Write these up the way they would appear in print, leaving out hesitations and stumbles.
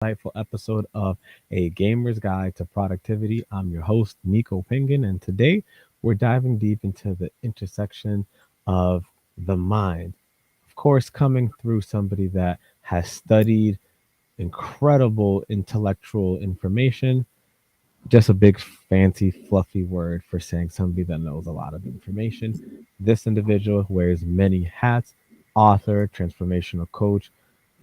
insightful episode of A Gamer's Guide to Productivity. I'm your host, Nico Penguin, and today we're diving deep into the intersection of the mind. Of course, coming through somebody that has studied incredible intellectual information, just a big fancy fluffy word for saying somebody that knows a lot of information. This individual wears many hats: author, transformational coach,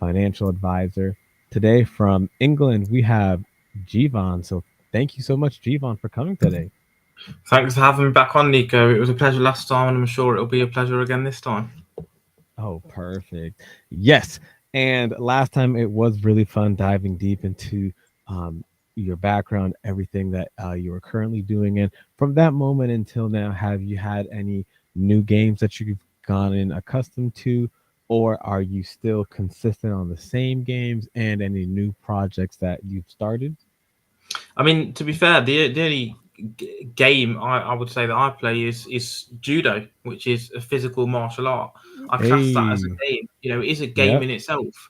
financial advisor. Today from England, we have Jeevan. So thank you so much, Jeevan, for coming today. Thanks for having me back on, Nico. It was a pleasure last time, and I'm sure it'll be a pleasure again this time. Oh, perfect. Yes. And last time it was really fun diving deep into um, your background, everything that you are currently doing. And from that moment until now, have you had any new games that you've gotten accustomed to? Or are you still consistent on the same games and any new projects that you've started? I mean, to be fair, the only game I would say that I play is judo, which is a physical martial art. I class that as a Hey, game. It is a game yep, in itself.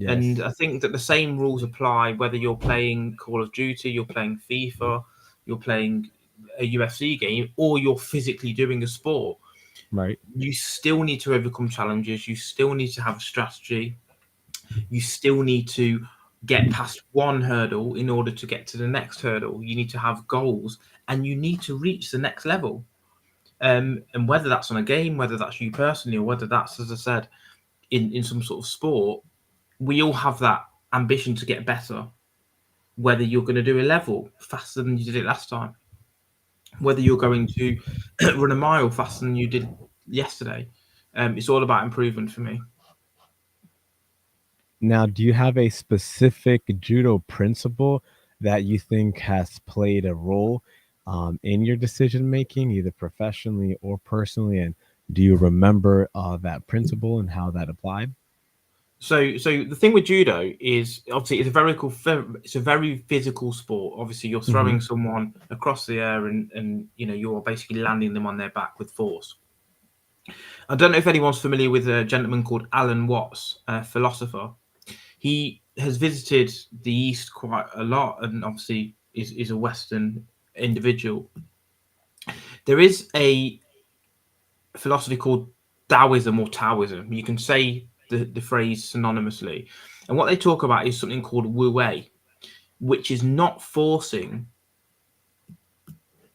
And yes, I think that the same rules apply whether you're playing Call of Duty, you're playing FIFA, you're playing a UFC game, or you're physically doing a sport. right, You still need to overcome challenges. You still need to have a strategy. You still need to get past one hurdle in order to get to the next hurdle. You need to have goals and you need to reach the next level. And whether that's on a game, whether that's you personally, or whether that's, as I said, in some sort of sport, we all have that ambition to get better. Whether you're going to do a level faster than you did it last time, whether you're going to run a mile faster than you did yesterday, it's all about improvement for me. now, do you have a specific judo principle that you think has played a role in your decision making, either professionally or personally? And do you remember that principle and how that applied? So the thing with judo is obviously it's a very physical sport. Obviously, you're Hmm. throwing someone across the air and you're basically landing them on their back with force. I don't know if anyone's familiar with a gentleman called Alan Watts, a philosopher. He has visited the East quite a lot, and obviously is a Western individual. There is a philosophy called Taoism or Taoism. You can say the phrase synonymously. And what they talk about is something called Wu Wei, which is not forcing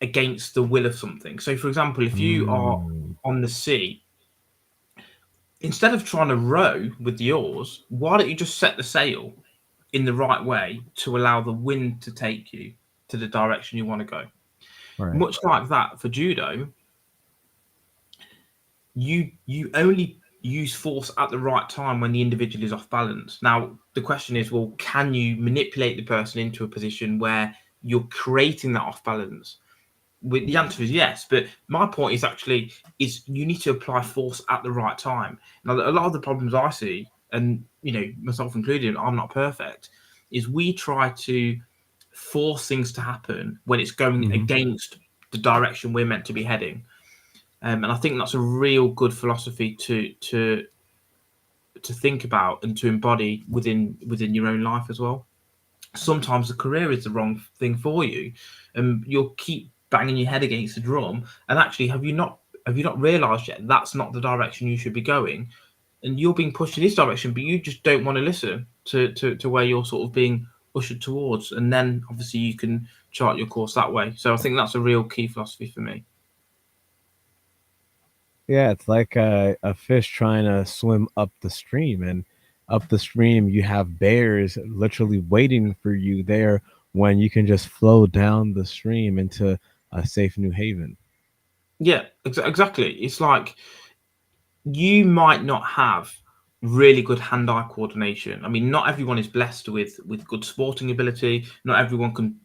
against the will of something. So, for example, if you are Mm, on the sea, instead of trying to row with the oars, why don't you just set the sail in the right way to allow the wind to take you to the direction you want to go? right. Much like that for judo, you only use force at the right time when the individual is off balance. Now, the question is, well, can you manipulate the person into a position where you're creating that off balance? With the answer is yes, but my point is actually is you need to apply force at the right time. Now, a lot of the problems I see, and myself included, I'm not perfect, is we try to force things to happen when it's going Hmm. against the direction we're meant to be heading. And I think that's a real good philosophy to think about and to embody within your own life as well. Sometimes the career is the wrong thing for you, and you'll keep banging your head against the drum. And actually, have you not realised yet that's not the direction you should be going? And you're being pushed in this direction, but you just don't want to listen to where you're sort of being ushered towards. And then obviously you can chart your course that way. So I think that's a real key philosophy for me. Yeah, it's like a fish trying to swim up the stream, and up the stream, you have bears literally waiting for you there when you can just flow down the stream into a safe new haven. Yeah, exactly. It's like you might not have really good hand-eye coordination. I mean, not everyone is blessed with good sporting ability. Not everyone can,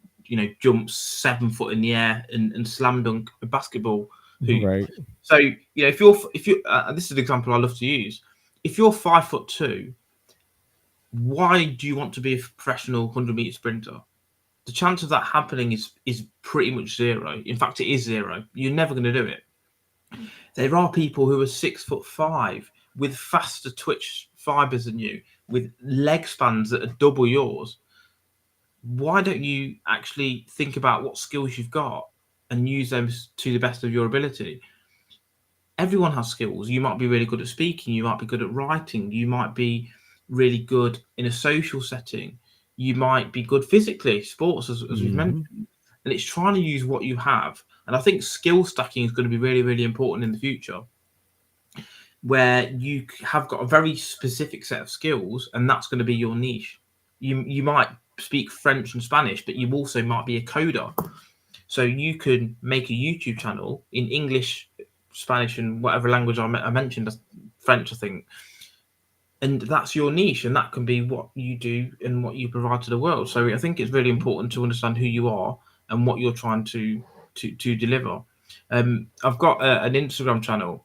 jump 7 foot in the air and slam dunk a basketball hoop. Right. So, if you this is an example I love to use. If you're 5'2", why do you want to be a professional 100-meter sprinter? The chance of that happening is pretty much zero. In fact, it is zero. You're never going to do it. There are people who are 6'5" with faster twitch fibers than you, with leg spans that are double yours. why don't you actually think about what skills you've got and use them to the best of your ability? Everyone has skills. You might be really good at speaking, you might be good at writing, you might be really good in a social setting, you might be good physically, sports, as we've mentioned. Hmm. And it's trying to use what you have. And I think skill stacking is going to be really, really important in the future, where you have got a very specific set of skills, and that's going to be your niche. You might speak French and Spanish, but you also might be a coder. So you can make a YouTube channel in English, Spanish, and whatever language I mentioned, French, I think. And that's your niche, and that can be what you do and what you provide to the world. So I think it's really important to understand who you are and what you're trying to deliver. I've got an Instagram channel.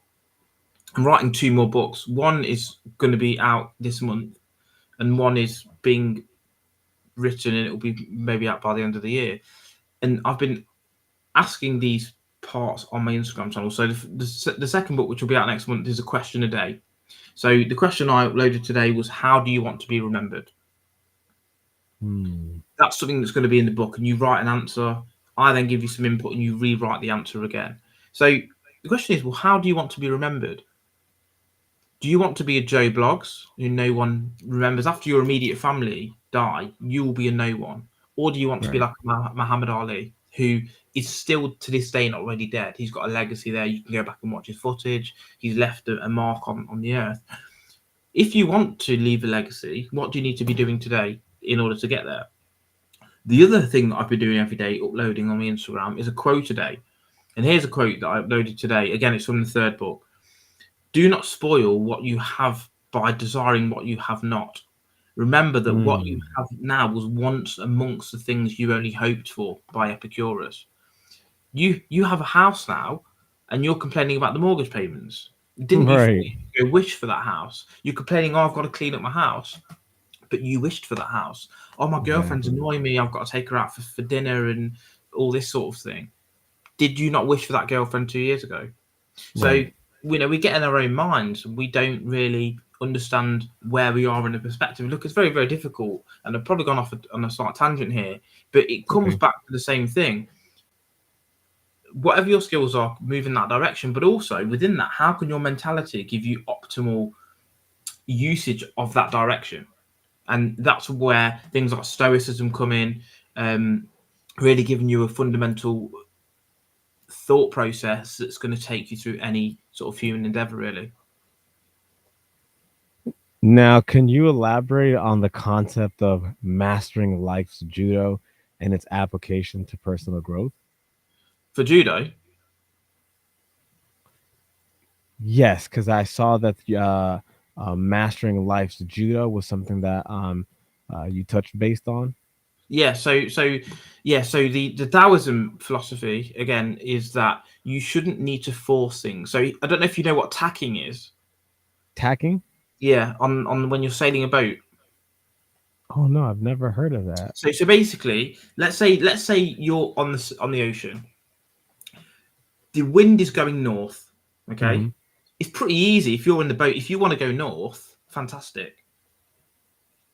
I'm writing two more books. One is going to be out this month, and one is being written, and it'll be maybe out by the end of the year. And I've been asking these parts on my Instagram channel. So the second book, which will be out next month, is a question a day. So the question I uploaded today was, how do you want to be remembered? Hmm. That's something that's going to be in the book, and you write an answer. I then give you some input, and you rewrite the answer again. So the question is, well, how do you want to be remembered? Do you want to be a Joe Blogs who no one remembers after your immediate family die? You will be a no one. Or do you want to be Right. like Muhammad Ali, who is still to this day not already dead? He's got a legacy there. You can go back and watch his footage. He's left a mark on the earth. If you want to leave a legacy, what do you need to be doing today in order to get there? The other thing that I've been doing every day, uploading on my Instagram, is a quote a day. And here's a quote that I uploaded today. Again, it's from the third book. Do not spoil what you have by desiring what you have not. Remember that what you Hmm. have now was once amongst the things you only hoped for, by Epicurus. You have a house now, and you're complaining about the mortgage payments. Didn't you Right. go wish for that house? You're complaining, oh, I've got to clean up my house, but you wished for that house. Oh, my girlfriend's Exactly. annoying me. I've got to take her out for dinner and all this sort of thing. Did you not wish for that girlfriend 2 years ago? So, Right. we get in our own minds. We don't really understand where we are in a perspective. Look, it's very, very difficult. And I've probably gone off on a slight tangent here, but it comes Okay. back to the same thing. Whatever your skills are, move in that direction. But also within that, how can your mentality give you optimal usage of that direction? And that's where things like stoicism come in, um, really giving you a fundamental thought process that's going to take you through any sort of human endeavor, really. Now, can you elaborate on the concept of mastering life's judo and its application to personal growth? For judo, Yes, because I saw that mastering life's judo was something that you touched based on. yeah. So the Taoism philosophy again is that you shouldn't need to force things. So I don't know if you know what tacking is. Tacking? Yeah, on when you're sailing a boat. Oh no, I've never heard of that. So basically, let's say you're on the ocean. The wind is going north. Hmm. Okay, it's pretty easy if you're in the boat. If you want to go north, fantastic,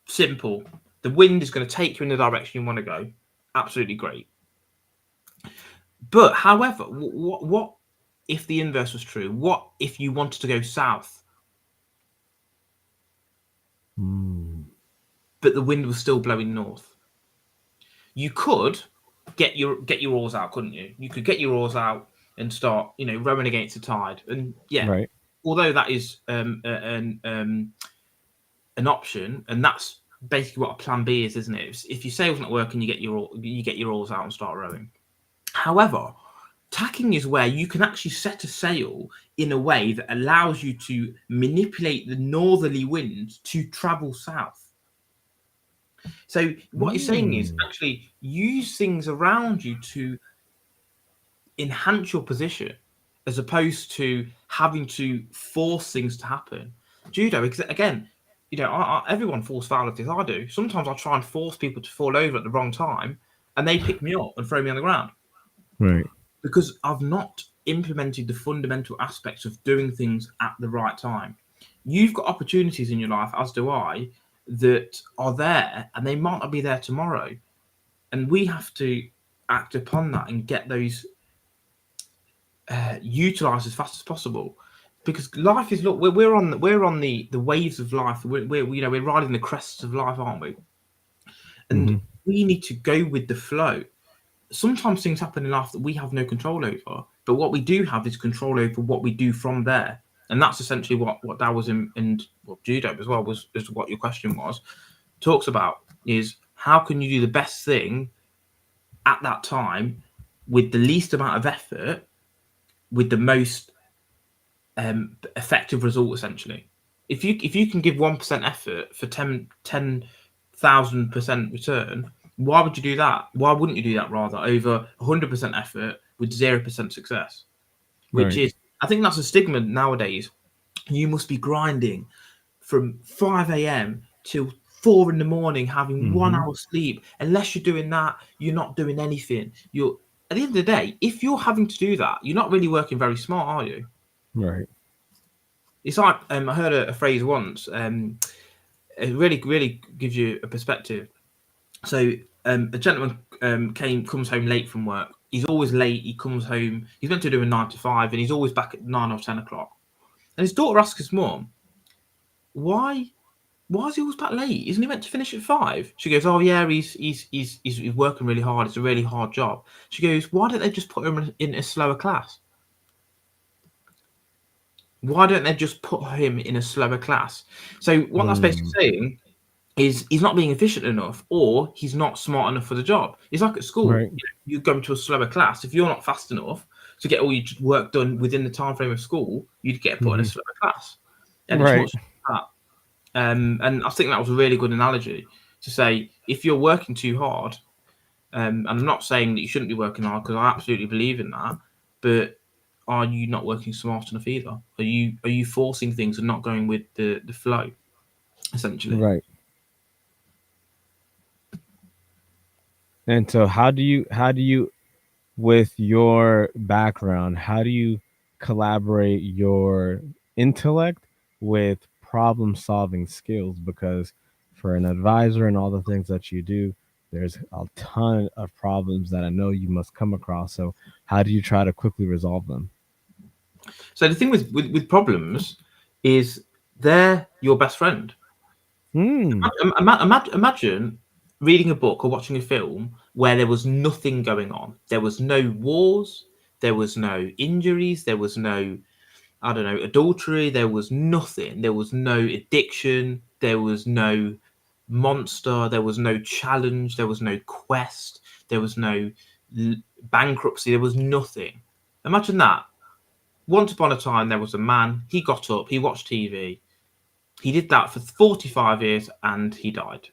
simple. The wind is going to take you in the direction you want to go. Absolutely great. But however, what if the inverse was true? What if you wanted to go south, Mm. but the wind was still blowing north? You could get your oars out, couldn't you? You could get your oars out and start, rowing against the tide. And yeah, Right. although that is an option, and that's basically what a plan B is, isn't it? If your sail's not working, you get your oars out and start rowing. However, tacking is where you can actually set a sail in a way that allows you to manipulate the northerly wind to travel south. So what you're saying is Mm. actually use things around you to enhance your position, as opposed to having to force things to happen. Judo, again, everyone falls foul of this. I do. Sometimes I try and force people to fall over at the wrong time, and they pick me up and throw me on the ground, Right. because I've not implemented the fundamental aspects of doing things at the right time. You've got opportunities in your life, as do I, that are there, and they might not be there tomorrow. and we have to act upon that and get those utilized as fast as possible. Because life is, look, we're on the waves of life. We're riding the crests of life, aren't we? And Mm-hmm. we need to go with the flow. Sometimes things happen in life that we have no control over, but what we do have is control over what we do from there. And that's essentially what Taoism and what judo as well was, is what your question was, talks about, is how can you do the best thing at that time with the least amount of effort with the most effective result, essentially. If you can give 1% effort for 10,000% return, why would you do that? Why wouldn't you do that rather over 100% effort with 0% success? Which Right. is, I think that's a stigma nowadays. You must be grinding from 5 a.m. till 4 in the morning, having one Mm-hmm. hour sleep. Unless you're doing that, you're not doing anything. You're, at the end of the day, if you're having to do that, you're not really working very smart, are you? Right. It's like, I heard a phrase once. It really gives you a perspective. So a gentleman comes home late from work. He's always late. He comes home. He's meant to do a 9 to 5, and he's always back at 9 or 10 o'clock. And his daughter asks his mum, "Why? Why is he always back late? Isn't he meant to finish at 5?" She goes, "Oh yeah, he's working really hard. It's a really hard job." She goes, "Why don't they just put him in a slower class? Why don't they just put him in a slower class?" So what that's basically Mm. saying is he's not being efficient enough, or he's not smart enough for the job. It's like at school. Right. You go into a slower class. If you're not fast enough to get all your work done within the time frame of school, you'd get put in a Mm-hmm. slower class. And it's Right. much like that. And I think that was a really good analogy to say, if you're working too hard, and I'm not saying that you shouldn't be working hard, because I absolutely believe in that, but are you not working smart enough either? Are you forcing things and not going with the flow, essentially? Right. And so how do you with your background, how do you collaborate your intellect with problem solving skills? Because for an advisor and all the things that you do, there's a ton of problems that I know you must come across. So how do you try to quickly resolve them? So the thing with problems is they're your best friend. Hmm. Imagine reading a book or watching a film where there was nothing going on. There was no wars. There was no injuries. There was no, I don't know, adultery. There was nothing. There was no addiction. There was no monster. There was no challenge. There was no quest. There was no bankruptcy. There was nothing. Imagine that. Once upon a time, there was a man. He got up. He watched TV. He did that for 45 years and he died.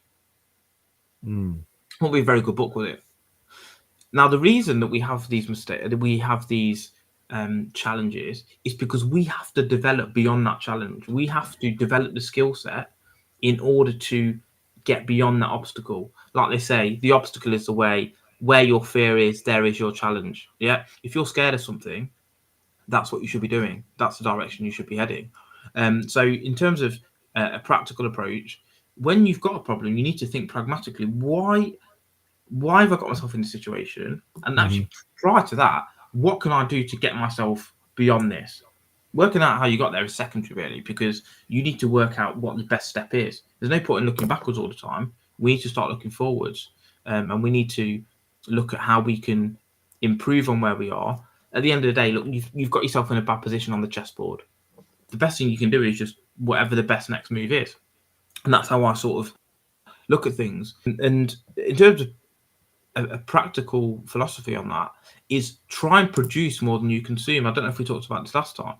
Mm. Won't be a very good book, will it? Now, the reason that we have these mistakes, that we have these challenges, is because we have to develop beyond that challenge. We have to develop the skill set in order to get beyond that obstacle. Like they say, the obstacle is the way. Where your fear is, there is your challenge. Yeah. If you're scared of something, that's what you should be doing. That's the direction you should be heading. So, in terms of a practical approach, when you've got a problem, you need to think pragmatically. Why have I got myself in this situation? And Hmm. actually, prior to that, what can I do to get myself beyond this? Working out how you got there is secondary, really, because you need to work out what the best step is. There's no point in looking backwards all the time. We need to start looking forwards, and we need to look at how we can improve on where we are. At the end of the day, look, you've got yourself in a bad position on the chessboard. The best thing you can do is just whatever the best next move is, and that's how I sort of look at things. And in terms of a practical philosophy on that, is try and produce more than you consume. I don't know if we talked about this last time.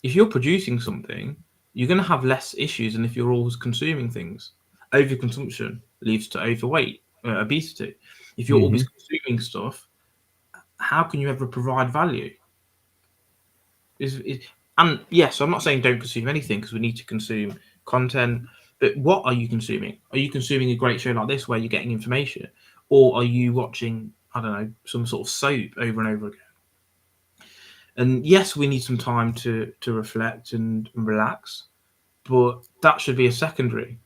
If you're producing something, you're going to have less issues than if you're always consuming things. Overconsumption leads to overweight, obesity. If you're Hmm. always consuming stuff, how can you ever provide value? And yes, I'm not saying don't consume anything, because we need to consume content. But what are you consuming? Are you consuming a great show like this where you're getting information, or are you watching, I don't know, some sort of soap over and over again? And yes, we need some time to reflect and relax, but that should be a secondary.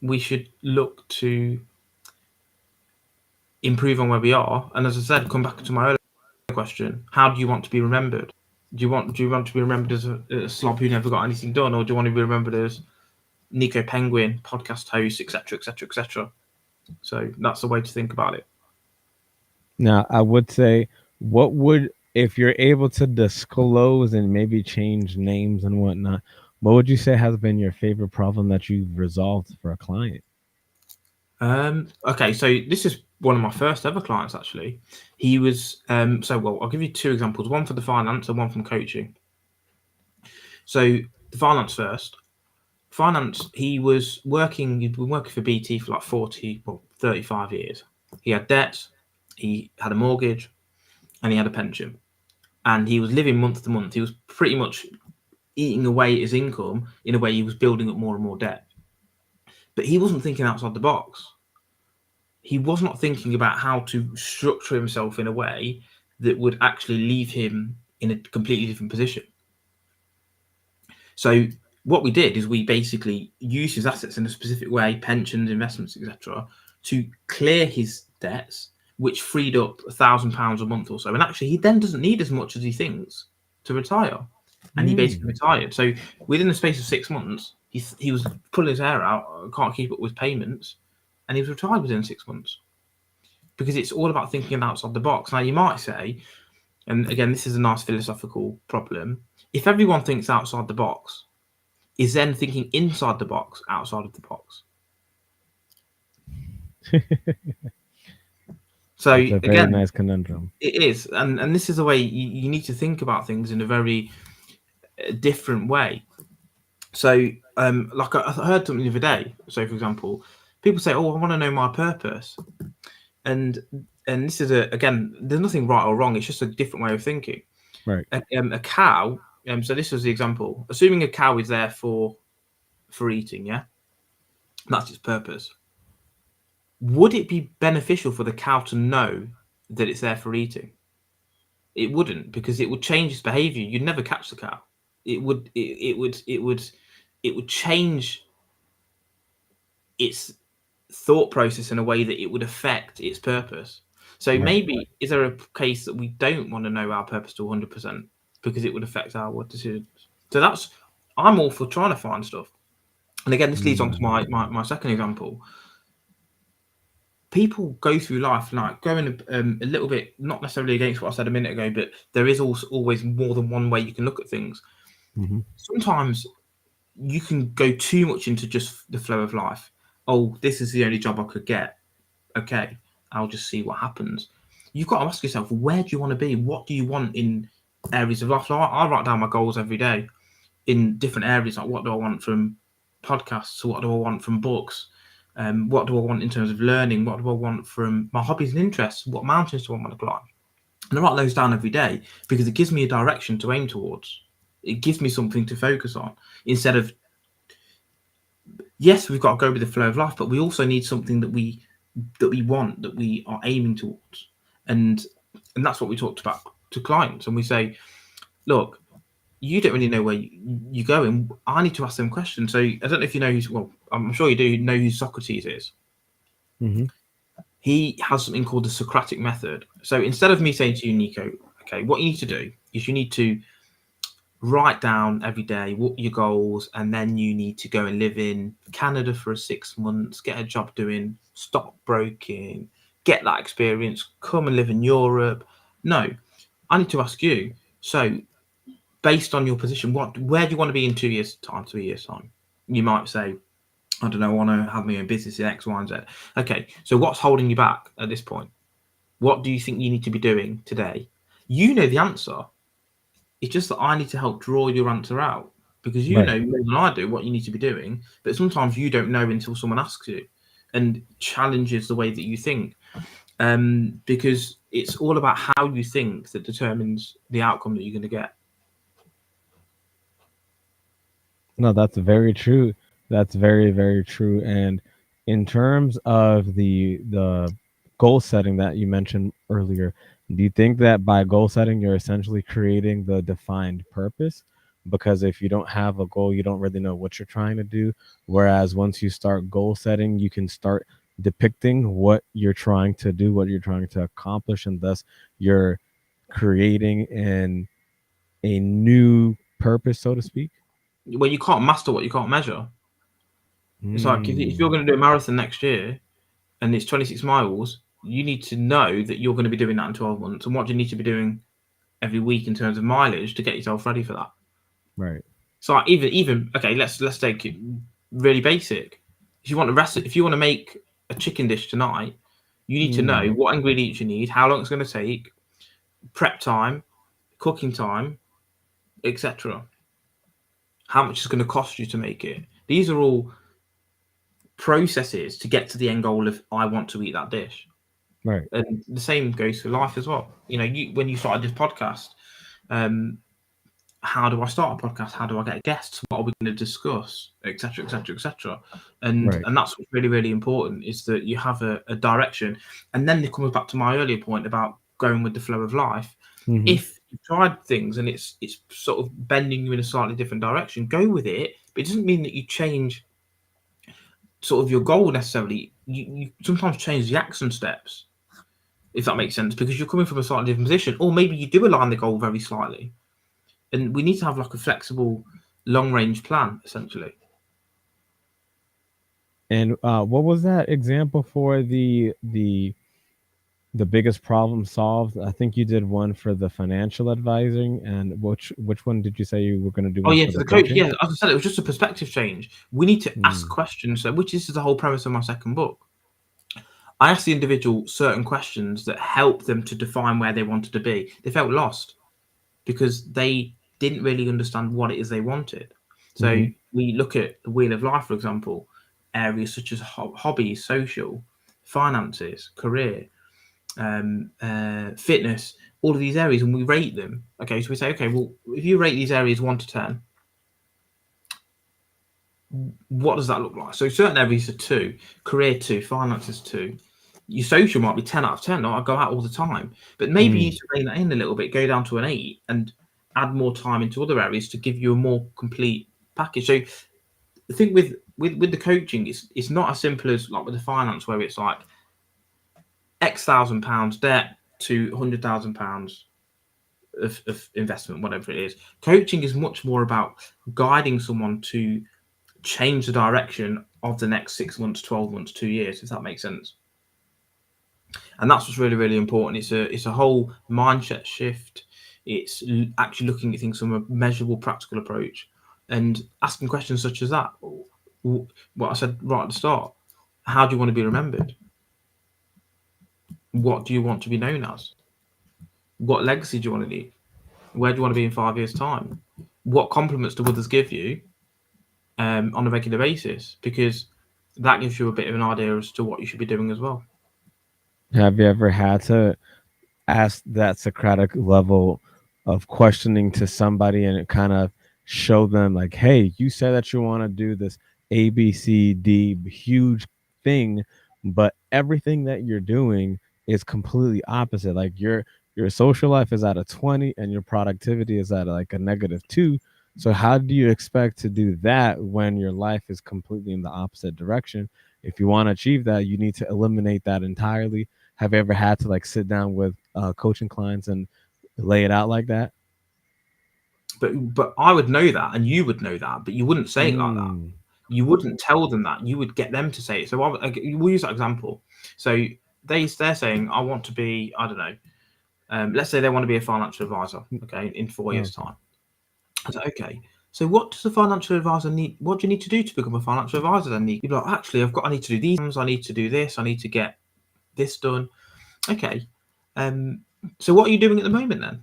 We should look to improve on where we are. And as I said, come back to my earlier question: how do you want to be remembered? Do you want to be remembered as a slob who never got anything done, or do you want to be remembered as Nico Penguin, podcast host, etc., etc., etc.? So that's the way to think about it. Now, I would say, what would, if you're able to disclose and maybe change names and whatnot, what would you say has been your favorite problem that you've resolved for a client? Okay, so this is one of my first ever clients actually. He was well, I'll give you two examples, one for the finance and one from coaching. So the finance first. Finance, he'd been working for BT for like 35 years. He had debts, he had a mortgage, and he had a pension. And he was living month to month. He was pretty much eating away at his income. In a way, he was building up more and more debt. But he wasn't thinking outside the box. He was not thinking about how to structure himself in a way that would actually leave him in a completely different position. So what we did is we basically used his assets in a specific way, pensions, investments, etc., to clear his debts, which freed up £1,000 a month or so. And actually, he then doesn't need as much as he thinks to retire. And he basically Mm. retired. So within the space of 6 months, he was pulling his hair out, can't keep up with payments, and he was retired within 6 months. Because it's all about thinking outside the box. Now, you might say, and again, this is a nice philosophical problem, if everyone thinks outside the box, is then thinking inside the box, outside of the box. So That's a very again, nice conundrum. it is, and this is the way you need to think about things in a very different way. So, like I heard something the other day. So, for example, people say, "Oh, I want to know my purpose," and this is again, there's nothing right or wrong. It's just a different way of thinking. Right. A cow. So this was the example. Assuming a cow is there for eating, yeah, that's its purpose. Would it be beneficial for the cow to know that it's there for eating? It wouldn't, because it would change its behavior. You'd never catch the cow. It would change its thought process in a way that it would affect its purpose. So Right. maybe is there a case that we don't want to know our purpose to 100% because it would affect our decisions? So that's, I'm all for trying to find stuff. And again, this leads on to Mm. my second example. People go through life like going a little bit, not necessarily against what I said a minute ago, but there is also always more than one way you can look at things. Hmm. Sometimes you can go too much into just the flow of life. Oh, this is the only job I could get. Okay, I'll just see what happens. You've got to ask yourself, where do you want to be? What do you want in areas of life? So I write down my goals every day in different areas. Like, what do I want from podcasts? What do I want from books? What do I want in terms of learning? What do I want from my hobbies and interests? What mountains do I want to climb? And I write those down every day because it gives me a direction to aim towards. It gives me something to focus on instead of, yes, we've got to go with the flow of life, but we also need something that we want, that we are aiming towards. And that's what we talked about to clients. And we say, look, you don't really know where you're going. I need to ask them questions. So I don't know if you know who's, well, I'm sure you do know who Socrates is. Hmm. He has something called the Socratic method. So instead of me saying to you, Nico, okay, what you need to do is you need to write down every day what your goals, and then you need to go and live in Canada for 6 months, get a job doing stockbroking, get that experience, come and live in Europe. No, I need to ask you. So, based on your position, where do you want to be in 2 years' time, 3 years' time? You might say, I don't know, I want to have my own business in X, Y, and Z. Okay, so what's holding you back at this point? What do you think you need to be doing today? You know the answer. It's just that I need to help draw your answer out, because you Right. know more than I do what you need to be doing, but sometimes you don't know until someone asks you and challenges the way that you think. Because it's all about how you think that determines the outcome that you're going to get. No, that's very true. That's very, very true. And in terms of the goal setting that you mentioned earlier, do you think that by goal setting you're essentially creating the defined purpose? Because if you don't have a goal, you don't really know what you're trying to do. Whereas once you start goal setting, you can start depicting what you're trying to do, what you're trying to accomplish, and thus you're creating a new purpose, so to speak. Well, you can't master what you can't measure. It's like if you're Mm, going to do a marathon next year and it's 26 miles, you need to know that you're going to be doing that in 12 months. And what do you need to be doing every week in terms of mileage to get yourself ready for that? right. So like even okay, let's take it really basic. If you want to make a chicken dish tonight, you need to know Mm, what ingredients you need, how long it's going to take, prep time, cooking time, etc. How much it's going to cost you to make it. These are all processes to get to the end goal of I want to eat that dish. right. And the same goes for life as well. When you started this podcast, um, how do I start a podcast? How do I get guests? What are we going to discuss? Etc. Etc. Etc. And Right. and that's what's really really important is that you have a direction. And then it comes back to my earlier point about going with the flow of life. Hmm. If you've tried things and it's sort of bending you in a slightly different direction, go with it. But it doesn't mean that you change sort of your goal necessarily. You sometimes change the action steps, if that makes sense, because you're coming from a slightly different position, or maybe you do align the goal very slightly. And we need to have like a flexible, long range plan, essentially. And what was that example for the biggest problem solved? I think you did one for the financial advising, and which one did you say you were going to do Oh one yeah, for for the the coach, coaching? yeah, as I said, it was just a perspective change. We need to ask Mm, questions. So, which is the whole premise of my second book. I asked the individual certain questions that help them to define where they wanted to be. They felt lost because they didn't really understand what it is they wanted. So hmm. we look at the wheel of life, for example, areas such as hobbies, social, finances, career, fitness, all of these areas, and we rate them. Okay, so we say, okay, well, if you rate these areas 1 to 10, what does that look like? So certain areas are 2, career 2, finances 2. Your social might be 10 out of 10. I go out all the time, but maybe you need Mm, to rein that in a little bit, go down to an 8, and add more time into other areas to give you a more complete package. So the thing with the coaching is it's not as simple as like with the finance where it's like X thousand pounds debt to £100,000 of investment, whatever it is. Coaching is much more about guiding someone to change the direction of the next 6 months, 12 months, 2 years, if that makes sense. And that's what's really, really important. It's a whole mindset shift. It's actually looking at things from a measurable, practical approach, and asking questions such as that. What I said right at the start. How do you want to be remembered? What do you want to be known as? What legacy do you want to leave? Where do you want to be in 5 years' time? What compliments do others give you on a regular basis? Because that gives you a bit of an idea as to what you should be doing as well. have you ever had to ask that Socratic level of questioning to somebody and it kind of show them like, hey, you said that you want to do this ABCD huge thing, but everything that you're doing is completely opposite. Like your social life is at a 20 and your productivity is at like a -2. So how do you expect to do that when your life is completely in the opposite direction? If you want to achieve that, you need to eliminate that entirely. Have you ever had to like sit down with coaching clients and lay it out like that? But I would know that, and you would know that, but you wouldn't say it like that. Mm, You wouldn't tell them that. You would get them to say it. So we'll use that example. So they're saying, I want to be, I don't know, let's say they want to be a financial advisor, okay, in 4 years' okay. time. I said, okay. So what does a financial advisor need? What do you need to do to become a financial advisor? Then you'd be like, actually, I need to do these. I need to do this. I need to get this done. Okay. Um. So what are you doing at the moment then?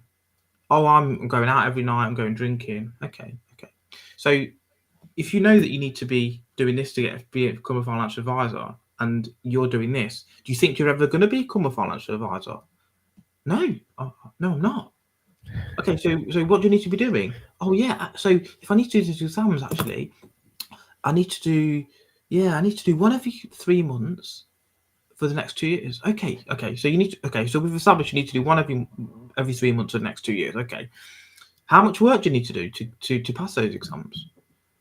Oh, I'm going out every night. I'm going drinking. Okay. Okay. So if you know that you need to be doing this to become a financial advisor, and you're doing this, do you think you're ever going to become a financial advisor? No. Oh, no, I'm not. Okay, so what do you need to be doing? Oh yeah, so if I need to do these exams, actually, I need to do I need to do one every 3 months for the next 2 years. Okay. So you need to so we've established you need to do one every 3 months for the next 2 years. Okay. How much work do you need to do to pass those exams?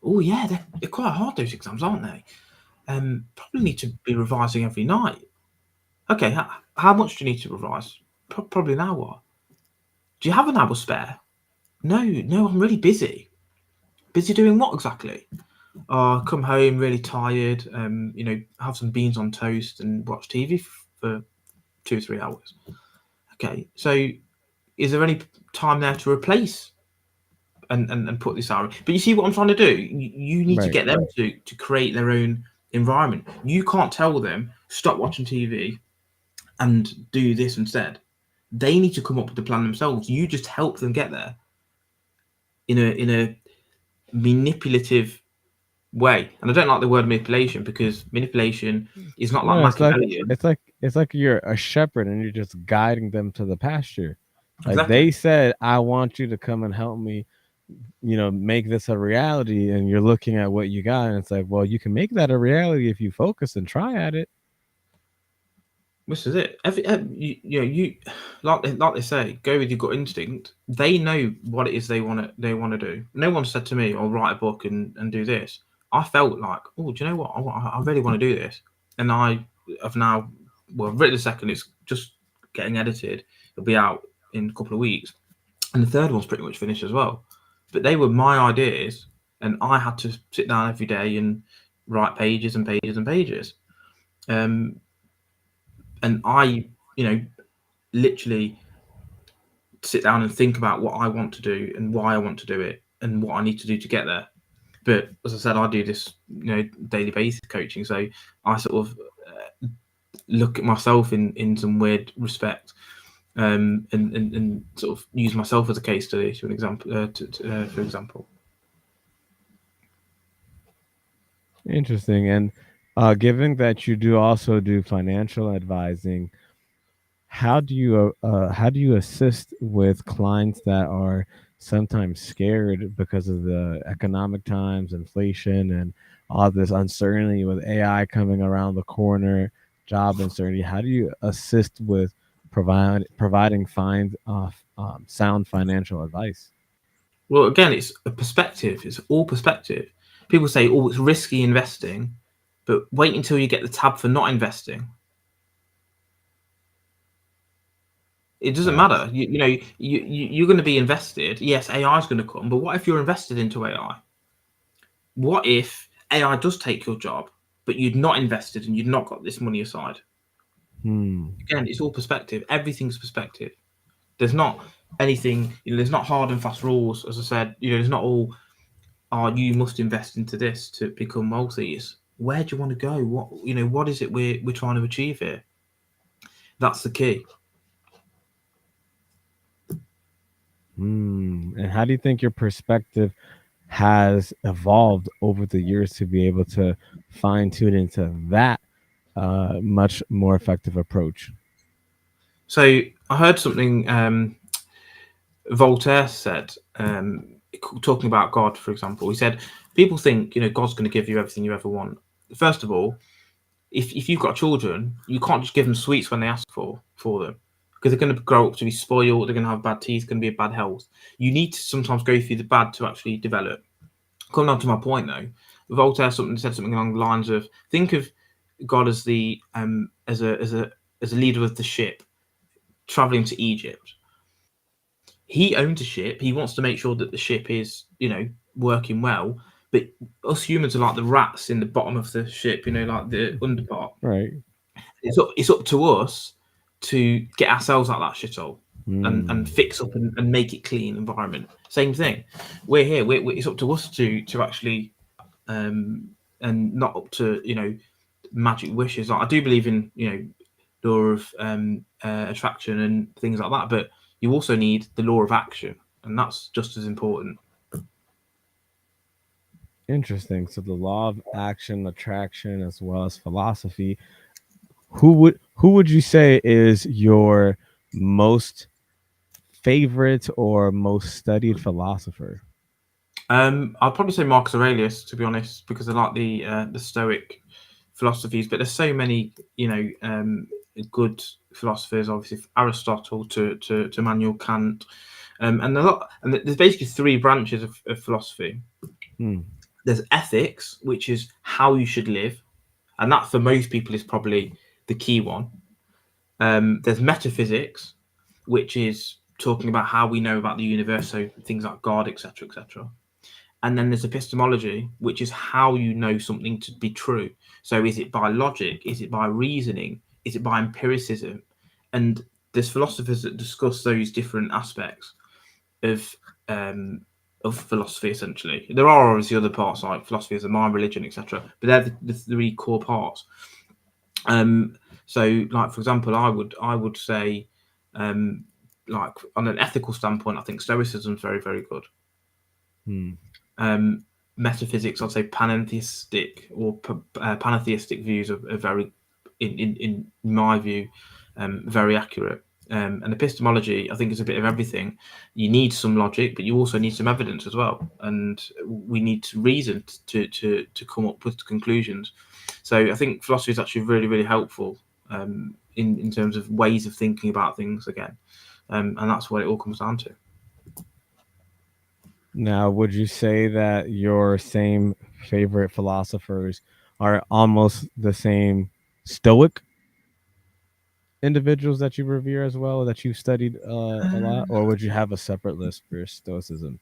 Oh yeah, they're quite hard, those exams, aren't they? probably need to be revising every night. Okay, how much do you need to revise? Probably an hour. Do you have an hour spare? No, no, I'm really busy. Busy doing what exactly? Come home really tired. Have some beans on toast and watch TV for 2 or 3 hours. Okay, so is there any time there to replace and put this hour? But you see what I'm trying to do. You need to Right. get them to create their own environment. You can't tell them stop watching TV and do this instead. They need to come up with the plan themselves. You just help them get there in a manipulative way. And I don't like the word manipulation because manipulation is not like No, Machiavellian. it's like you're a shepherd and you're just guiding them to the pasture. Like Exactly. they said, I want you to come and help me, make this a reality. And you're looking at what you got, and it's like, well, you can make that a reality if you focus and try at it. This is it. You like they say, go with your gut instinct. They know what it is they want to do. No one said to me, "I'll write a book and do this." I felt like, oh, do you know what? I really want to do this, and I have now. Well, I've written the second. It's just getting edited. It'll be out in a couple of weeks, and the third one's pretty much finished as well. But they were my ideas, and I had to sit down every day and write pages and pages and pages. Um, and I, you know, literally sit down and think about what I want to do and why I want to do it and what I need to do to get there. But as I said, I do this, daily basis coaching, so I sort of look at myself in some weird respect, and sort of use myself as a case study to an example, for example. Interesting. And given that you do also do financial advising, how do you assist with clients that are sometimes scared because of the economic times, inflation, and all this uncertainty with AI coming around the corner, job uncertainty? How do you assist with providing sound financial advice? Well, again, it's a perspective. It's all perspective. People say, "Oh, it's risky investing," but wait until you get the tab for not investing. It doesn't Facts. matter. You're going to be invested. Yes, AI is going to come, but what if you're invested into AI? What if AI does take your job, but you'd not invested and you'd not got this money aside? Hmm. Again, it's all perspective. Everything's perspective. There's not anything. There's not hard and fast rules. As I said, there's not all. Oh, you must invest into this to become wealthy. It's where do you want to go? What is it we're trying to achieve here? That's the key. And how do you think your perspective has evolved over the years to be able to fine tune into that much more effective approach? So I heard something Voltaire said, talking about God, for example. He said, people think, God's going to give you everything you ever want. First of all, if you've got children, you can't just give them sweets when they ask for them because they're going to grow up to be spoiled. They're going to have bad teeth, going to be a bad health. You need to sometimes go through the bad to actually develop. Coming on to my point though, Voltaire said something along the lines of think of God as the as a leader of the ship traveling to Egypt. He owns a ship. He wants to make sure that the ship is, working well. But us humans are like the rats in the bottom of the ship, like the underpart. Right. It's up to us to get ourselves out of that shithole and Mm. fix up and make it clean environment. Same thing. We're here. It's up to us to actually and not up to magic wishes. Like, I do believe in law of attraction and things like that, but you also need the law of action, and that's just as important. Interesting. So the law of action, attraction, as well as philosophy. Who would you say is your most favorite or most studied philosopher? I'd probably say Marcus Aurelius, to be honest, because I like the Stoic philosophies. But there's so many, good philosophers. Obviously, Aristotle to Immanuel Kant, and a lot. And there's basically three branches of philosophy. Hmm. There's ethics, which is how you should live. and that for most people is probably the key one. There's metaphysics, which is talking about how we know about the universe, so things like God, etc., etc. And then there's epistemology, which is how you know something to be true. So is it by logic? Is it by reasoning? Is it by empiricism? And there's philosophers that discuss those different aspects of um, of philosophy. Essentially, there are obviously other parts like philosophy as a mind, religion, etc. But they're the three core parts. So, like for example, I would say, like on an ethical standpoint, I think Stoicism is very very good. Hmm. Metaphysics, I'd say pantheistic or pantheistic views are very, in my view, very accurate. And epistemology, I think, is a bit of everything. You need some logic, but you also need some evidence as well, and we need to reason to come up with conclusions. So I think philosophy is actually really really helpful in terms of ways of thinking about things again, and that's what it all comes down to. Now, would you say that your same favorite philosophers are almost the same Stoic individuals that you revere as well, that you've studied a lot, or would you have a separate list for Stoicism?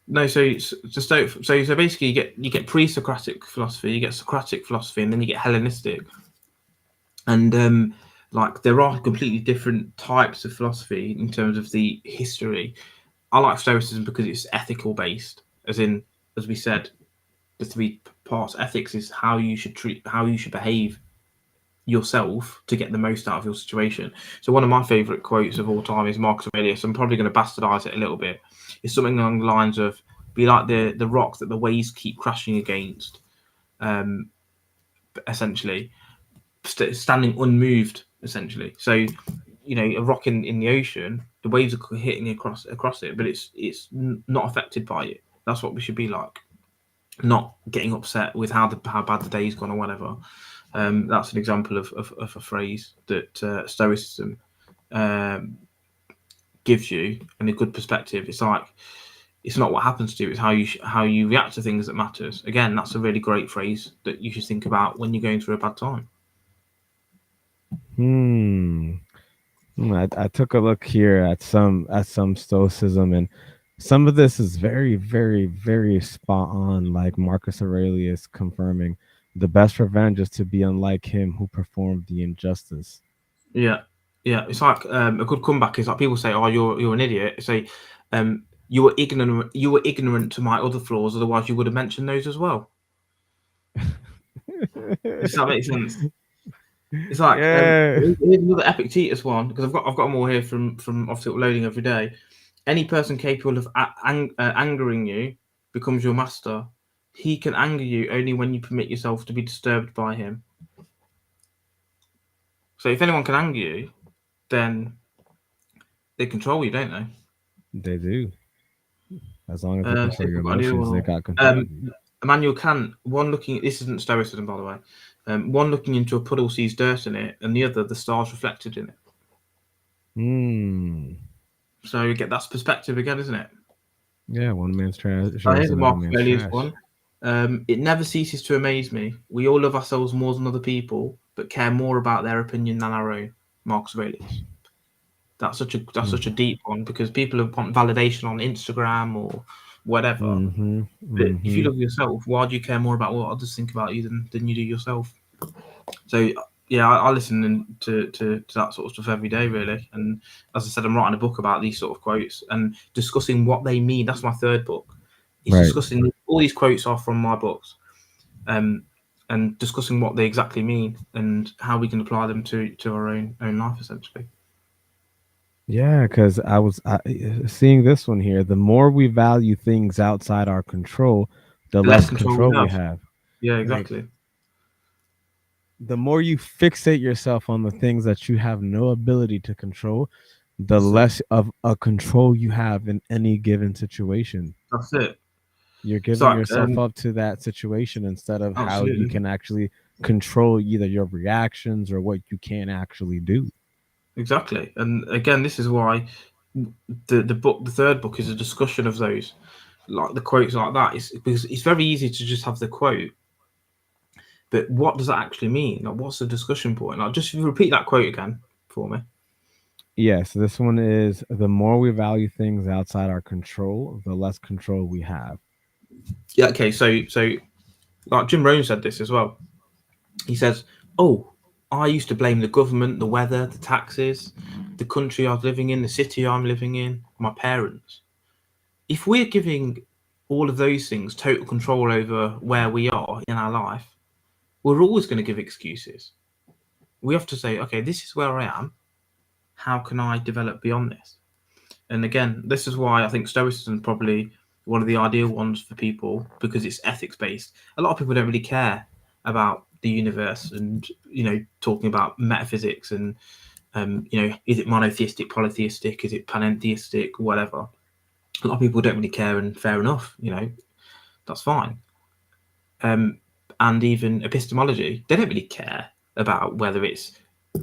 No, so basically you get pre-Socratic philosophy, you get Socratic philosophy, and then you get Hellenistic, and like there are completely different types of philosophy in terms of the history. I like Stoicism because it's ethical based, as in, as we said, the three parts. Ethics is how you should behave yourself to get the most out of your situation. So one of my favourite quotes of all time is Marcus Aurelius. I'm probably going to bastardize it a little bit. It's something along the lines of, "Be like the rock that the waves keep crashing against." Um, Essentially, standing unmoved. Essentially, so a rock in the ocean, the waves are hitting across it, but it's not affected by it. That's what we should be like. Not getting upset with how bad the day's gone or whatever. That's an example of a phrase that Stoicism um, gives you, and a good perspective. It's like, it's not what happens to you; it's how you react to things that matters. Again, that's a really great phrase that you should think about when you're going through a bad time. Hmm. I took a look here at some Stoicism, and some of this is very, very, very spot on. Like Marcus Aurelius confirming, the best revenge is to be unlike him who performed the injustice. Yeah, yeah. It's like a good comeback is like people say, "Oh, you're an idiot." Say, "You were ignorant. You were ignorant to my other flaws. Otherwise, you would have mentioned those as well." Does that make sense? It's like Yeah, here's another Epictetus one, because I've got them all here from obviously uploading every day. Any person capable of angering you becomes your master. He can anger you only when you permit yourself to be disturbed by him. So if anyone can anger you, then they control you, don't they? they do. As long as they See control if your I've got any other emotions, they one. got control Um, of you. Immanuel Kant, one looking, this isn't Stoicism, by the way. One looking into a puddle sees dirt in it, and the other the stars reflected in it. Hmm. So you get that's perspective again, isn't it? Yeah, one man's treasure is Here's a another Mark man's Aurelius trash. one. It never ceases to amaze me. We all love ourselves more than other people, but care more about their opinion than our own. Marcus Aurelius. That's such a Mm. deep one, because people want validation on Instagram or whatever. Mm-hmm. But if you Mm-hmm. love yourself, why do you care more about what others think about you than you do yourself? So yeah, I listen to that sort of stuff every day, really. And as I said, I'm writing a book about these sort of quotes and discussing what they mean. That's my third book. It's Right. discussing, all these quotes are from my books, um, and discussing what they exactly mean and how we can apply them to our own life, essentially. Yeah, because seeing this one here. The more we value things outside our control, the The less less control we control we have. have. Yeah, Like exactly. the more you fixate yourself on the things that you have no ability to control, the That's it. less of a control you have in any given situation. That's it. You're It's giving like yourself up to that situation instead of how you absolutely. can actually control either your reactions or what you can actually do. Exactly. And again, this is why the third book is a discussion of those, like the quotes like that. It's because it's very easy to just have the quote But what does that actually mean? Like, what's the discussion point? Like, just repeat that quote again for me. Yes, this one is the more we value things outside our control, the less control we have. Yeah. Okay. So like Jim Rohn said this as well. He says, "Oh, I used to blame the government, the weather, the taxes, the country I was living in, the city I'm living in, my parents. If we're giving all of those things total control over where we are in our life, we're always going to give excuses. We have to say, okay, this is where I am. How can I develop beyond this?" And again, this is why I think Stoicism is probably one of the ideal ones for people because it's ethics based. A lot of people don't really care about the universe and talking about metaphysics and is it monotheistic, polytheistic, is it panentheistic, whatever. A lot of people don't really care, and fair enough, that's fine. Um, and even epistemology, they don't really care about whether it's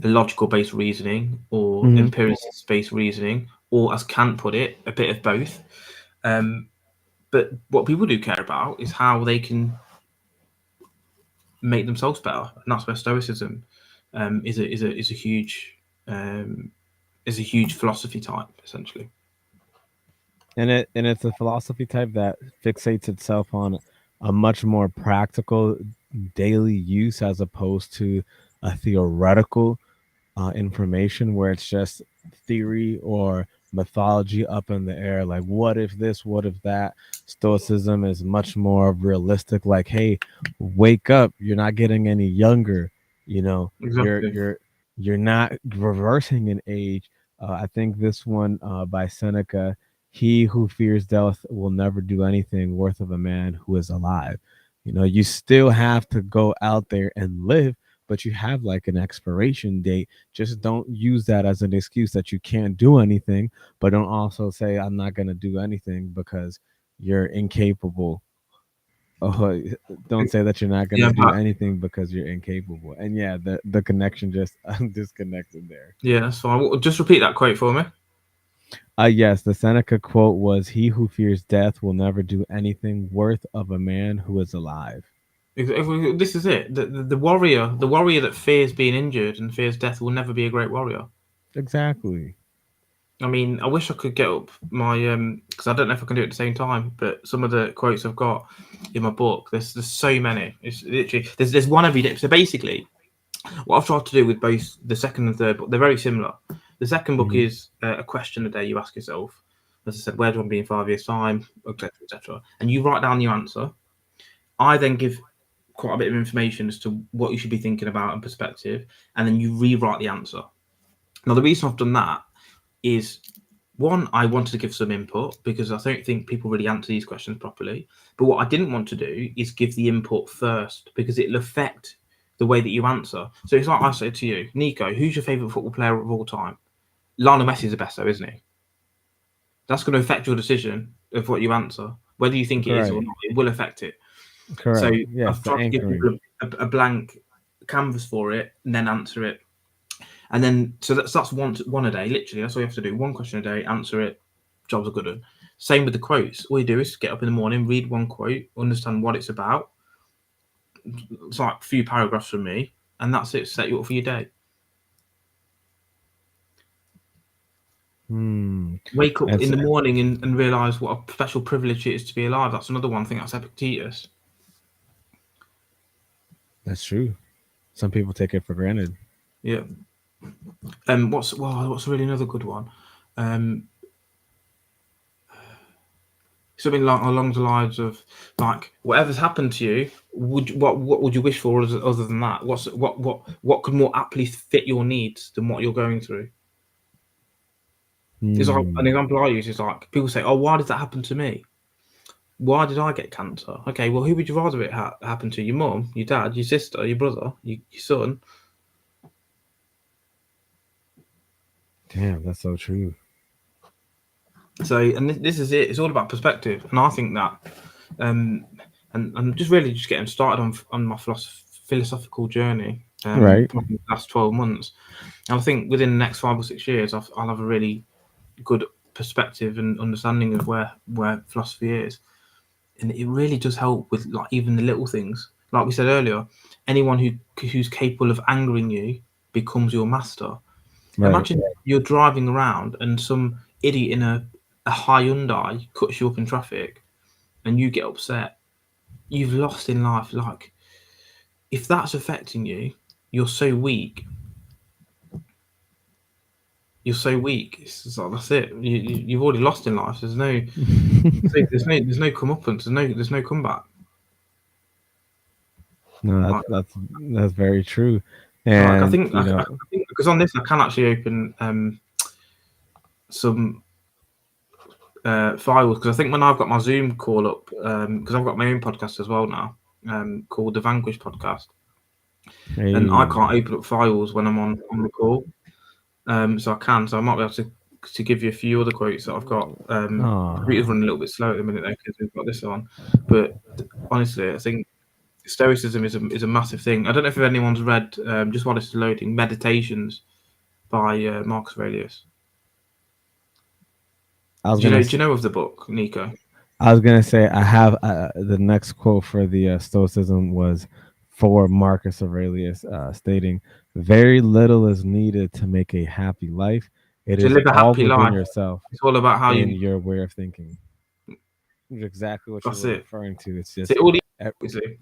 logical based reasoning or Hmm. empiricist based reasoning, or as Kant put it, a bit of both. Um, but what people do care about is how they can make themselves better, and that's where Stoicism is a huge um, is a huge philosophy type essentially. And it's a philosophy type that fixates itself on a much more practical daily use as opposed to a theoretical information where it's just theory or mythology up in the air. Like, what if this? What if that? Stoicism is much more realistic. Like, hey, wake up! You're not getting any younger. You know, you're Exactly. you're you're not reversing in age. I think this one by Seneca. He who fears death will never do anything worth of a man who is alive. You know, you still have to go out there and live, but you have like an expiration date. Just don't use that as an excuse that you can't do anything, but don't also say I'm not going to do anything because you're incapable. Oh, don't say that you're not going to Yeah, do but anything because you're incapable. And yeah, the connection just disconnected there. yeah, that's fine. Just repeat that quote for me. Yes, the Seneca quote was, "He who fears death will never do anything worth of a man who is alive." This is it. The warrior that fears being injured and fears death will never be a great warrior. Exactly. I mean, I wish I could get up my because I don't know if I can do it at the same time. But some of the quotes I've got in my book, there's so many. It's literally there's one every day. So basically, what I've tried to do with both the second and third book, they're very similar. The second book Hmm. is a question a day you ask yourself. As I said, where do I want to be in 5 years' time, etc., etc. And you write down your answer. I then give quite a bit of information as to what you should be thinking about and perspective, and then you rewrite the answer. Now, the reason I've done that is one, I wanted to give some input because I don't think people really answer these questions properly. But what I didn't want to do is give the input first because it'll affect the way that you answer. So it's like I say to you, Nico, who's your favourite football player of all time? Lionel Messi is the best, though, isn't he? That's going to affect your decision of what you answer. Whether you think it is or Correct. not, it will affect it. So Correct. Yes, I've the tried to give anchoring. people a blank canvas for it and then answer it. And then, so that's one a day, literally. That's all you have to do. One question a day, answer it, jobs are good. One. Same with the quotes. All you do is get up in the morning, read one quote, understand what it's about. It's like a few paragraphs from me, and that's it. Set you up for your day. Hmm. Wake up It's in the morning and realize what a special privilege it is to be alive. That's another one thing. That's Epictetus. That's true. Some people take it for granted. Yeah. What's really another good one? Um, Something along the lines of like whatever's happened to you, what would you wish for other than that? What could more aptly fit your needs than what you're going through? It's like an Hmm. example I use is like people say, "Oh, why did that happen to me? Why did I get cancer?" Okay, well, who would you rather it happen to? Your mum, your dad, your sister, your brother, your son? Damn, that's so true. So, and this is it. It's all about perspective, and I think that, um, and I'm just really just getting started on my philosophical journey. Right. Probably the last 12 months, and I think within the next 5 or 6 years, I'll have a really good perspective and understanding of where philosophy is, and it really does help with like even the little things. Like we said earlier, anyone who's capable of angering you becomes your master. Right. Imagine you're driving around and some idiot in a high Hyundai cuts you up in traffic and you get upset. You've lost in life. Like, if that's affecting you, you're so weak. You're so weak. It's like, that's it. You've already lost in life. There's no comeuppance. There's no comeback. No, Like, that's very true. like I And think I, I think because on this I can actually open some files, because I think when I've got my Zoom call up, because I've got my own podcast as well now, called the Vanquish Podcast, and I hey, can't open up files when I'm on the call, so I can, so I might be able to give you a few other quotes that I've got. Computer's oh, running a little bit slow at the minute though because we've got this on, but honestly, I think Stoicism is a massive thing. I don't know if anyone's read, just while it's loading, Meditations by Marcus Aurelius. I was Do you gonna know? s- Do you know of the book, Nico? I was gonna say I have the next quote for the Stoicism was for Marcus Aurelius, stating, "Very little is needed to make a happy life. It To is live a all happy within life, yourself it's all about how in you. your way of thinking." Exactly what you That's were it. referring to. It's See, just all e- you see.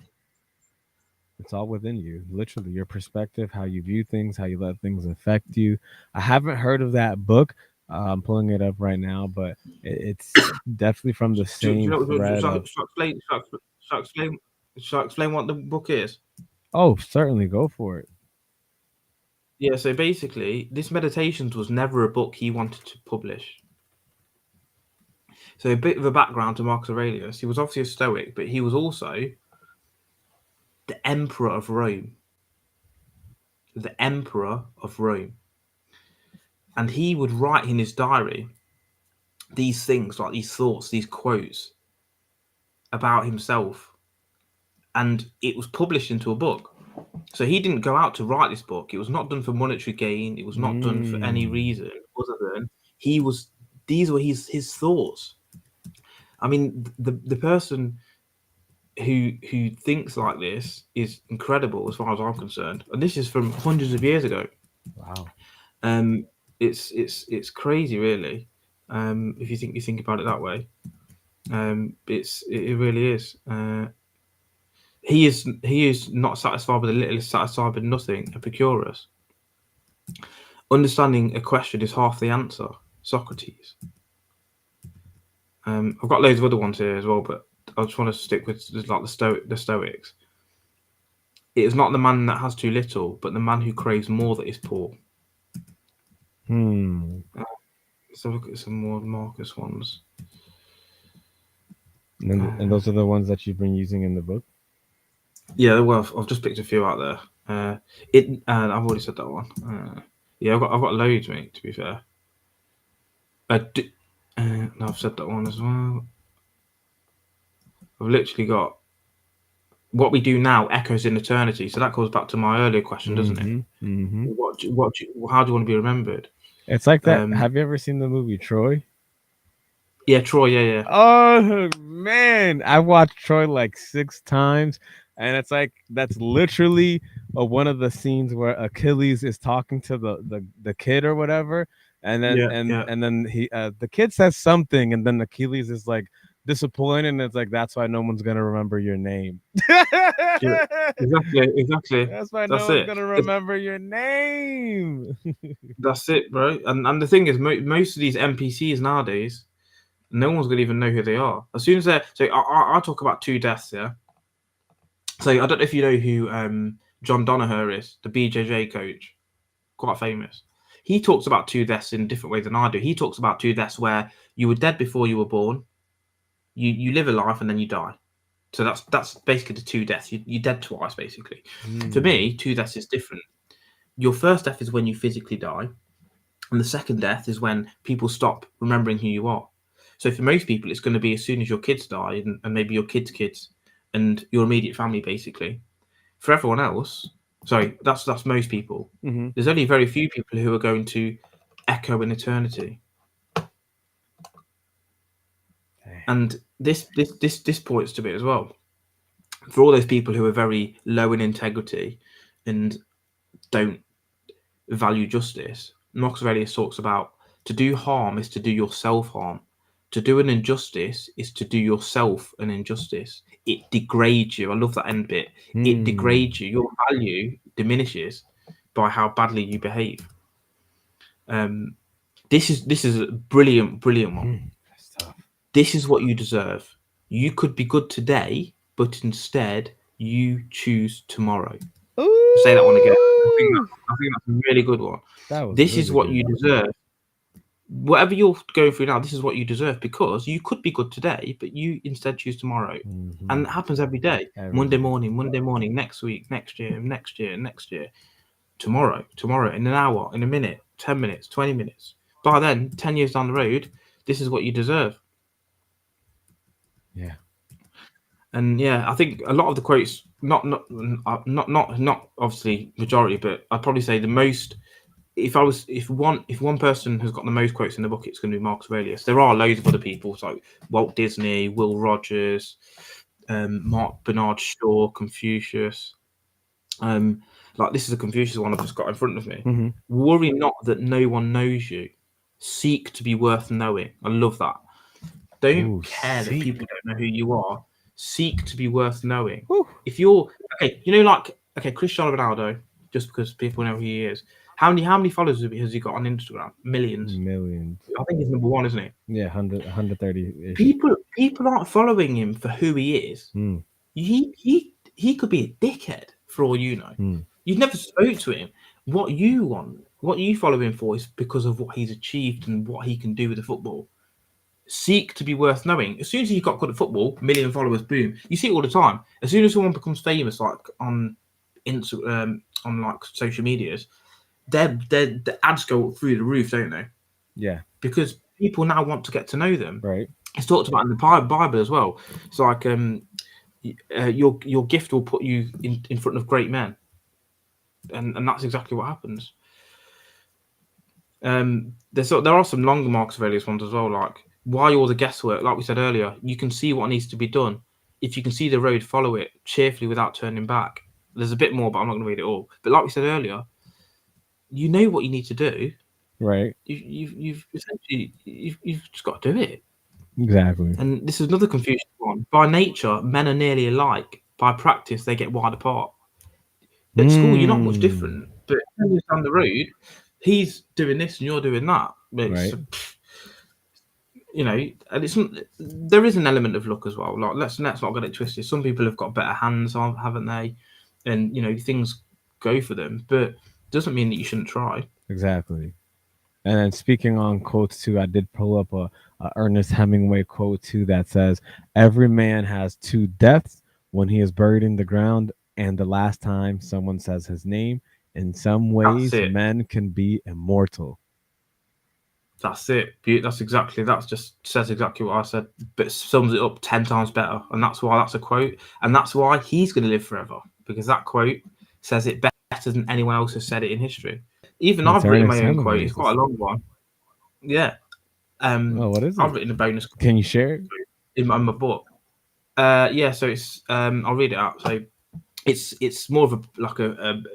it's all within you. Literally, your perspective, how you view things, how you let things affect you. I haven't heard of that book. I'm pulling it up right now, but it's definitely from the Do you same know? thread of. Shall I explain what the book is? Oh, certainly, go for it. Yeah. So basically, this Meditations was never a book he wanted to publish. So a bit of a background to Marcus Aurelius. He was obviously a Stoic, but he was also the Emperor of Rome. The Emperor of Rome, and he would write in his diary these things, like these thoughts, these quotes about himself, and it was published into a book. So he didn't go out to write this book. It was not done for monetary gain. It was not done for any Mm. reason other than he was. These were his thoughts. I mean, the person who thinks like this is incredible as far as I'm concerned. And this is from hundreds of years ago. Wow. Um, it's crazy, really. If you think about it that way, it really is. He is not satisfied with a little, is satisfied with nothing. Epicurus. Understanding a question is half the answer. Socrates. I've got loads of other ones here as well, but I just want to stick with like the Stoics. It is not the man that has too little, but the man who craves more that is poor. Hmm. Uh, let's have a look at some more Marcus ones. And those are the ones that you've been using in the book. Yeah, well, I've just picked a few out there. I've already said that one. Yeah, I've got loads, mate. To be fair, no, I've said that one as well. I've literally got what we do now echoes in eternity. So that goes back to my earlier question, doesn't it? Mm-hmm. Mm-hmm. How do you want to be remembered? It's like that. Um, Have you ever seen the movie Troy? yeah, Troy. Yeah, yeah, Oh man, I watched Troy like 6 times, and it's like that's literally one of the scenes where Achilles is talking to the kid or whatever, and then yeah, and yeah, and then he the kid says something, and then Achilles is like disappointed, and it's like that's why no one's gonna remember your name. yeah. Exactly, exactly. That's why no That's one's it. gonna remember your name. That's it, bro. And the thing is, most of these NPCs nowadays, no one's gonna even know who they are. As soon as they're so, I talk about two deaths. Yeah. So I don't know if you know who John Donaher is, the BJJ coach, quite famous. He talks about two deaths in a different way than I do. He talks about two deaths where you were dead before you were born, you live a life and then you die. So that's basically the two deaths. You're dead twice, basically. For Hmm. me, two deaths is different. Your first death is when you physically die, and the second death is when people stop remembering who you are. So for most people, it's going to be as soon as your kids die, and maybe your kids' kids, and your immediate family, basically. For everyone else, sorry, that's most people. Mm-hmm. There's only very few people who are going to echo in eternity. And this points to it as well. for all those people who are very low in integrity and don't value justice, Marcus Aurelius talks about to do harm is to do yourself harm. To do an injustice is to do yourself an injustice. It degrades you. I love that end bit. It Hmm. degrades you. Your value diminishes by how badly you behave. Um, this is a brilliant one. That's tough. This is what you deserve. You could be good today, but instead you choose tomorrow. I'll say that one again. Ooh, I think that's a really good one. that was This is really what good. you deserve. Whatever you're going through now, this is what you deserve because you could be good today, but you instead choose tomorrow. Hmm. And it happens every day. Every day. Monday morning, next week, next year, tomorrow, in an hour, in a minute, 10 minutes, 20 minutes. By then, 10 years down the road, this is what you deserve. Yeah. And yeah, I think a lot of the quotes, not obviously majority, but I'd probably say the most. If one person has got the most quotes in the book, it's going to be Marcus Aurelius. There are loads of other people, so like Walt Disney, Will Rogers, Mark Bernard Shaw, Confucius. Like this is a Confucius one I've just got in front of me. Hmm. Worry not that no one knows you. Seek to be worth knowing. I love that. Don't Ooh, care that seek. people don't know who you are. Seek to be worth knowing. Woo. If you're okay, like Cristiano Ronaldo, just because people know who he is. How many followers has he got on Instagram? Millions. Millions. I think he's number one, isn't he? Yeah, 100, 130-ish. People aren't following him for who he is. Mm, He could be a dickhead for all you know. mm, You've never spoke to him. What you want, what you follow him for, is because of what he's achieved and what he can do with the football. Seek to be worth knowing. As soon as you got good at football, million followers, boom. You see it all the time. As soon as someone becomes famous, like on Instagram, on like social medias, the ads go through the roof, don't they? yeah, Because people now want to get to know them. right. It's talked about in the Bible as well. It's like your gift will put you in front of great men, and that's exactly what happens. There are some longer Marcus Aurelius ones as well, like why all the guesswork. Like we said earlier, you can see what needs to be done. If you can see the road, follow it cheerfully without turning back. There's a bit more, but I'm not going to read it all. But like we said earlier, you know what you need to do. Right. You've essentially you've just got to do it. Exactly. And this is another confusing one. By nature, men are nearly alike. By practice, they get wide apart. At school, you're not much Mm, different, but 10 years down the road, he's doing this and you're doing that. It's right. and there is an element of luck as well. Like let's not get it twisted. Some people have got better hands on, haven't they? And things go for them, but doesn't mean that you shouldn't try. Exactly. And then speaking on quotes too, I did pull up a Ernest Hemingway quote too that says, "Every man has two deaths: when he is buried in the ground, and the last time someone says his name. In some That's ways, it. men can be immortal." That's it. That's just says exactly what I said, but sums it up 10 times better. And that's why that's a quote, and that's why he's going to live forever because that quote says it better than anyone else has said it in history. Even It's I've written Ernest my own quote. Hemingway. It's quite a long one. Yeah. Oh, what is I've it? written a bonus quote Can you share it? in my book. Yeah. So it's I'll read it out. So it's more of a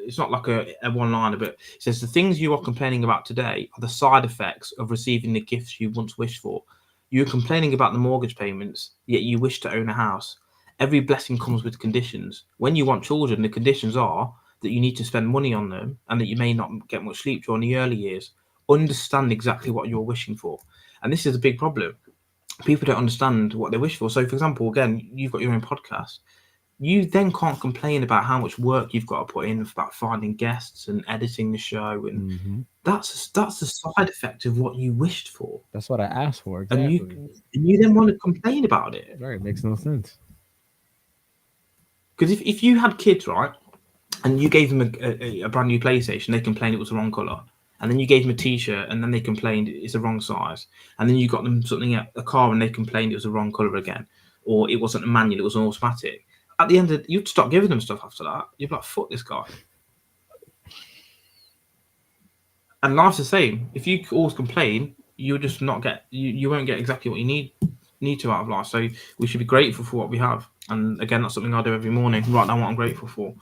it's not like a one liner, but it says the things you are complaining about today are the side effects of receiving the gifts you once wished for. You are complaining about the mortgage payments, yet you wish to own a house. Every blessing comes with conditions. When you want children, the conditions are that you need to spend money on them and that you may not get much sleep during the early years. Understand exactly what you're wishing for. And this is a big problem. People don't understand what they wish for. So, for example, again, you've got your own podcast. You then can't complain about how much work you've got to put in about finding guests and editing the show, and Hmm. that's a side effect of what you wished for, That's what I asked for. and you Exactly. and you then want to complain about it Right. Makes no sense. because if you had kids, right, and you gave them a brand new PlayStation, they complained it was the wrong color. And then you gave them a T-shirt, and then they complained it's the wrong size. And then you got them something a car, and they complained it was the wrong color again, or it wasn't a manual, it was an automatic. At the end of you'd stop giving them stuff after that. You'd be like, "Fuck this guy." And life's the same. If you always complain, you'll just not get you won't get exactly what you need. need to out of life. So we should be grateful for what we have. And again, that's something I do every morning. Write down what I'm grateful for.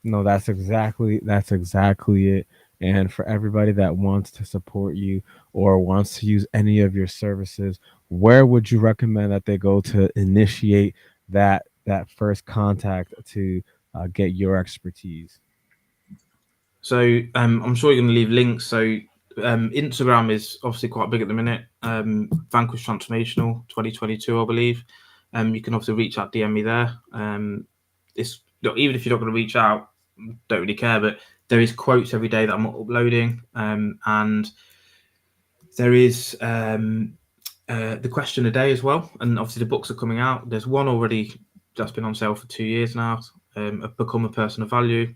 No, that's exactly it. And for everybody that wants to support you or wants to use any of your services, where would you recommend that they go to initiate that first contact to get your expertise? So I'm sure you're going to leave links. So Instagram is obviously quite big at the minute. Vanquish Transformational 2022, I believe. You can obviously reach out, DM me there. It's even if you're not going to reach out, don't really care. But there is quotes every day that I'm uploading, and there is the question a day as well. And obviously the books are coming out. There's one already that's been on sale for 2 years now. Become a Person of Value.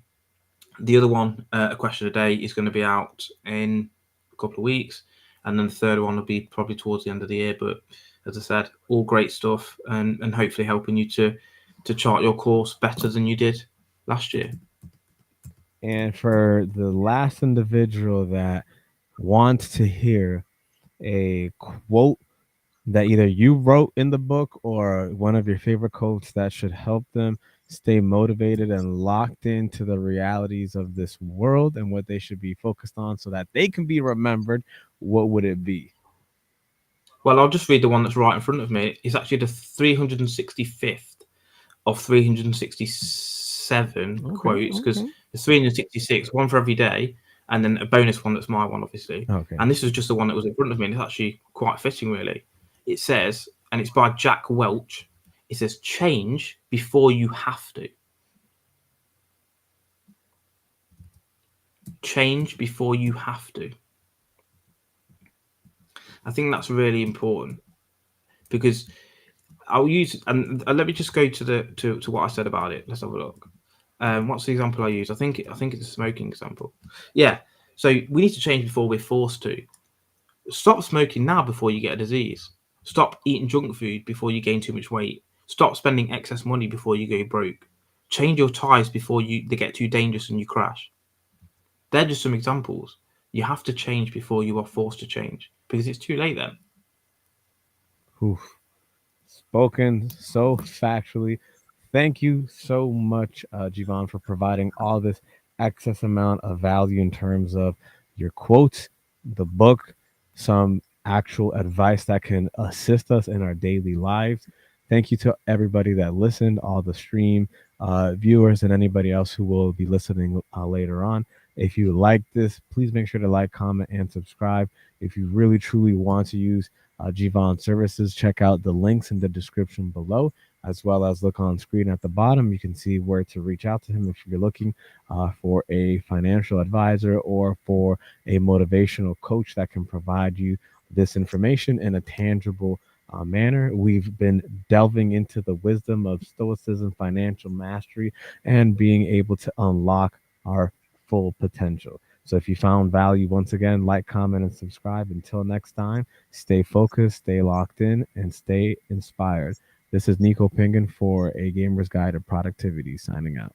The other one, a question a day, is going to be out in a couple of weeks, and then the third one will be probably towards the end of the year. But as I said, all great stuff, and hopefully helping you to chart your course better than you did last year. And for the last individual that wants to hear a quote that either you wrote in the book or one of your favorite quotes that should help them stay motivated and locked into the realities of this world and what they should be focused on so that they can be remembered, what would it be? Well, I'll just read the one that's right in front of me. It's actually the 365th of 367 Okay, quotes, because okay, there's 366, one for every day, and then a bonus one that's my one, obviously. okay. And this is just the one that was in front of me, and it's actually quite fitting, really. It says, and it's by Jack Welch, it says, change before you have to. Change before you have to. I think that's really important because I'll use, and let me just go to to what I said about it. Let's have a look. What's the example I use? I think it's a smoking example. Yeah. So we need to change before we're forced to. Stop smoking now before you get a disease. Stop eating junk food before you gain too much weight. Stop spending excess money before you go broke. Change your tires before they get too dangerous and you crash. They're just some examples. You have to change before you are forced to change because it's too late then. Oof. Spoken so factually. Thank you so much, Jivan, for providing all this excess amount of value in terms of your quotes, the book, some actual advice that can assist us in our daily lives. Thank you to everybody that listened, all the stream viewers, and anybody else who will be listening later on. If you like this, please make sure to like, comment, and subscribe. If you really truly want to use Jivan services, check out the links in the description below, as well as look on screen at the bottom. You can see where to reach out to him if you're looking for a financial advisor or for a motivational coach that can provide you this information in a tangible manner. We've been delving into the wisdom of stoicism, financial mastery, and being able to unlock our full potential. So if you found value, once again, like, comment, and subscribe. Until next time, stay focused, stay locked in, and stay inspired. This is Nico Pingan for A Gamer's Guide to Productivity, signing out.